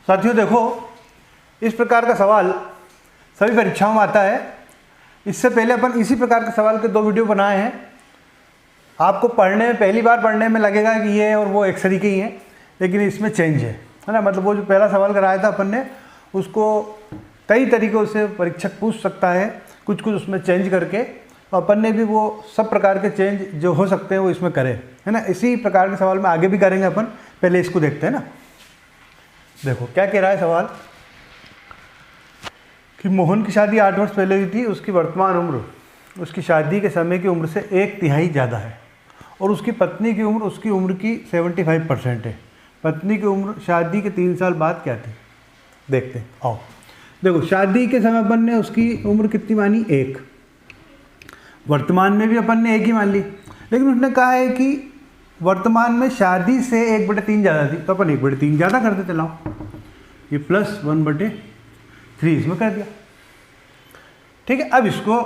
साथियों देखो, इस प्रकार का सवाल सभी परीक्षाओं में आता है। इससे पहले अपन इसी प्रकार के सवाल के 2 वीडियो बनाए हैं। आपको पढ़ने में पहली बार पढ़ने में लगेगा कि ये और वो एक तरीके ही हैं, लेकिन इसमें चेंज है ना। मतलब वो जो पहला सवाल कराया था अपन ने, उसको कई तरीक़ों से परीक्षक पूछ सकता है, कुछ कुछ उसमें चेंज करके। अपन ने भी वो सब प्रकार के चेंज जो हो सकते हैं वो इसमें करे, है ना। इसी प्रकार के सवाल में आगे भी करेंगे अपन। पहले इसको देखते हैं ना। देखो क्या कह रहा है सवाल कि मोहन की शादी 8 वर्ष पहले हुई थी। उसकी वर्तमान उम्र उसकी शादी के समय की उम्र से 1/3 ज़्यादा है और उसकी पत्नी की उम्र उसकी उम्र की 75% है। पत्नी की उम्र शादी के 3 साल बाद क्या थी, देखते हैं। आओ देखो, शादी के समय अपन ने उसकी उम्र कितनी मानी, 1। वर्तमान में भी अपन ने 1 ही मान ली, लेकिन उसने कहा है कि वर्तमान में शादी से 1/3 ज़्यादा थी, तो अपन 1/3 ज़्यादा कर देते। लाओ ये प्लस 1/3 इसमें कर दिया, ठीक है। अब इसको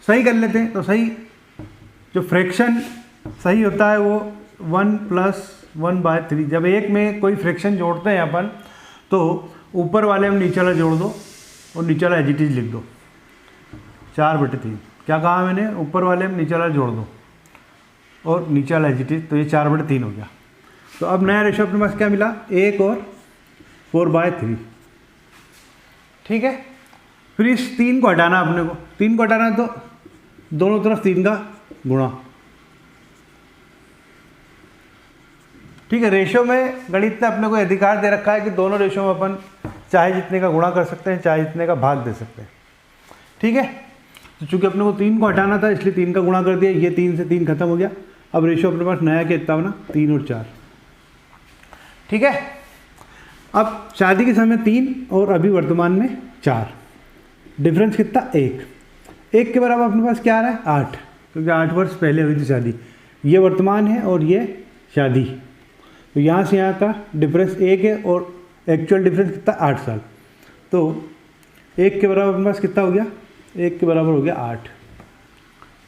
सही कर लेते हैं। तो सही जो फ्रैक्शन सही होता है वो 1 + 1/3। जब एक में कोई फ्रैक्शन जोड़ते हैं अपन, तो ऊपर वाले में नीचे वाला जोड़ दो और नीचे वाला एज इट इज लिख दो। 4/3 क्या कहा मैंने, ऊपर वाले में नीचे वाला जोड़ दो और नीचे वाला एज इट इज, तो ये 4/3 हो गया। तो अब नया रेशो अपने पास क्या मिला, 1 और 4/3, ठीक है। फिर इस 3 को हटाना अपने को, 3 को हटाना तो दोनों तरफ 3 का गुणा, ठीक है। रेशो में गणित ने अपने को अधिकार दे रखा है कि दोनों रेशो में अपन चाहे जितने का गुणा कर सकते हैं, चाहे जितने का भाग दे सकते हैं, ठीक है। तो चूंकि अपने को 3 को हटाना था, इसलिए 3 का गुणा कर दिया। ये 3 से 3 खत्म हो गया। अब रेशो अपने पास नया कितना बना, 3 और 4, ठीक है। अब शादी के समय 3 और अभी वर्तमान में 4, डिफरेंस कितना, 1 के बराबर अपने पास क्या आ रहा है, 8, क्योंकि 8 वर्ष पहले हुई थी शादी। ये वर्तमान है और ये शादी, तो यहाँ से यहाँ का डिफरेंस 1 है और एक्चुअल डिफरेंस कितना, 8 साल। तो 1 के बराबर अपने पास कितना हो गया, 1 के बराबर हो गया 8,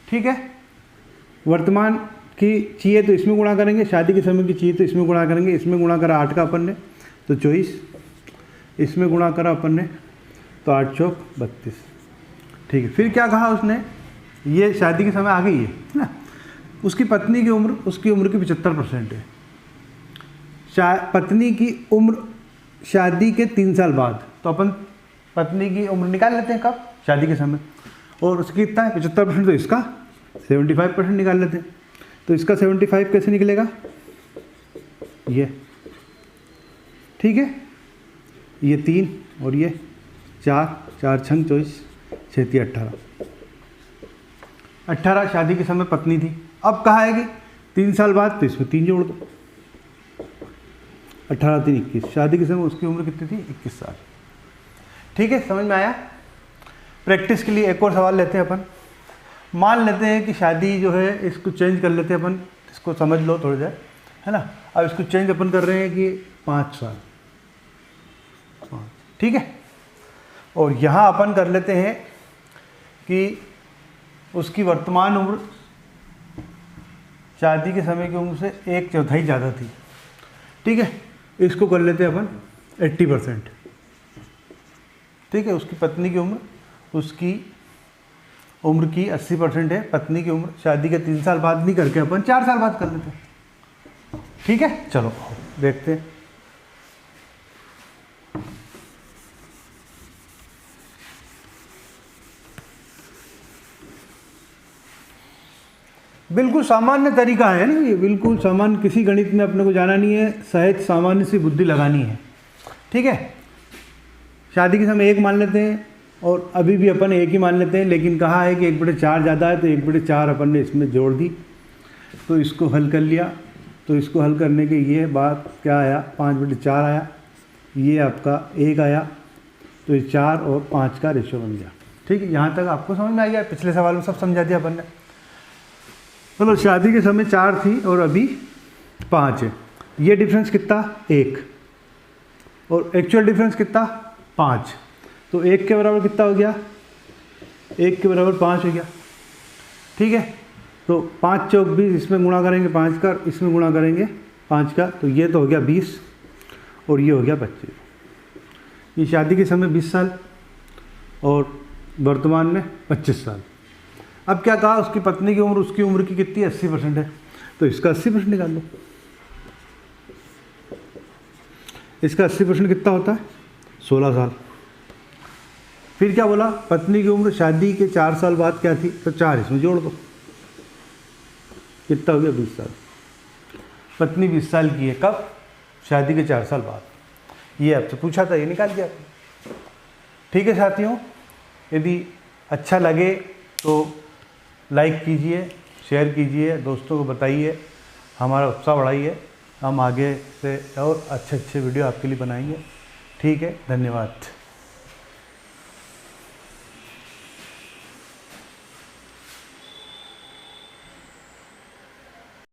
ठीक है। वर्तमान की चाहिए तो इसमें गुणा करेंगे, शादी के समय की चाहिए तो इसमें गुणा करेंगे। इसमें गुणा करा 8 का अपन ने तो 24, इसमें गुणा करा अपन ने तो 8 चौक 32, ठीक है। फिर क्या कहा उसने, ये शादी के समय आ गई है ना। उसकी पत्नी की उम्र उसकी उम्र की 75% है। पत्नी की उम्र शादी के 3 साल बाद, तो अपन पत्नी की उम्र निकाल लेते हैं, कब, शादी के समय। और उसकी कितना है, 75%, तो इसका 75% निकाल लेते हैं। तो इसका 75 कैसे निकलेगा, ये, ठीक है। ये 3 और ये 4, 4 छंग 24, 6 18, 18 शादी के समय पत्नी थी। अब कहा है कि 3 साल बाद, तो इसमें 3 जोड़ दो, 18 3 21, शादी के समय उसकी उम्र कितनी थी, 21 साल, ठीक है। समझ में आया। प्रैक्टिस के लिए एक और सवाल लेते हैं अपन। मान लेते हैं कि शादी जो है, इसको चेंज कर लेते हैं अपन, इसको समझ लो थोड़ी देर, है ना। अब इसको चेंज अपन कर रहे हैं कि 5 साल, ठीक है। और यहाँ अपन कर लेते हैं कि उसकी वर्तमान उम्र शादी के समय की उम्र से 1/4 ज़्यादा थी, ठीक है। इसको कर लेते हैं अपन 80%, ठीक है। उसकी पत्नी की उम्र उसकी उम्र की 80% है। पत्नी की उम्र शादी के 3 साल बाद नहीं करके अपन 4 साल बाद कर लेते हैं, ठीक है। चलो देखते हैं। बिल्कुल सामान्य तरीका है ना ये, बिल्कुल सामान्य, किसी गणित में अपने को जाना नहीं है, सहज सामान्य सी बुद्धि लगानी है, ठीक है। शादी के समय 1 मान लेते हैं और अभी भी अपन 1 ही मान लेते हैं, लेकिन कहा है कि 1/4 ज़्यादा है, तो 1/4 अपन ने इसमें जोड़ दी। तो इसको हल कर लिया, तो इसको हल करने के ये बात क्या आया, 5/4 आया, ये आपका 1 आया, तो ये 4 और 5 का रेशो बन गया, ठीक है। यहाँ तक आपको समझ में आ गया। पिछले सवाल में सब समझा दिया अपन ने। चलो, शादी के समय 4 थी और अभी 5 है। ये डिफरेंस कितना, 1, और एक्चुअल डिफरेंस कितना, 5। तो 1 के बराबर कितना हो गया, 1 के बराबर 5 हो गया, ठीक है। तो 5 चौक 20, इसमें गुणा करेंगे 5 का, इसमें गुणा करेंगे 5 का, तो ये तो हो गया 20 और ये हो गया 25, कि शादी के समय 20 साल और वर्तमान में 25 साल। अब क्या कहा, उसकी पत्नी की उम्र उसकी उम्र की कितनी 80% है, तो इसका 80% निकाल लो। इसका 80% कितना होता है, 16 साल। फिर क्या बोला, पत्नी की उम्र शादी के 4 साल बाद क्या थी, तो 4 इसमें जोड़ दो, कितना हो गया 20 साल। पत्नी 20 साल की है, कब, शादी के 4 साल बाद। ये आपसे पूछा था, ये निकाल दिया। ठीक है साथियों, यदि अच्छा लगे तो लाइक कीजिए, शेयर कीजिए, दोस्तों को बताइए, हमारा उत्साह बढ़ाइए। हम आगे से और अच्छे अच्छे वीडियो आपके लिए बनाएंगे। ठीक है, धन्यवाद।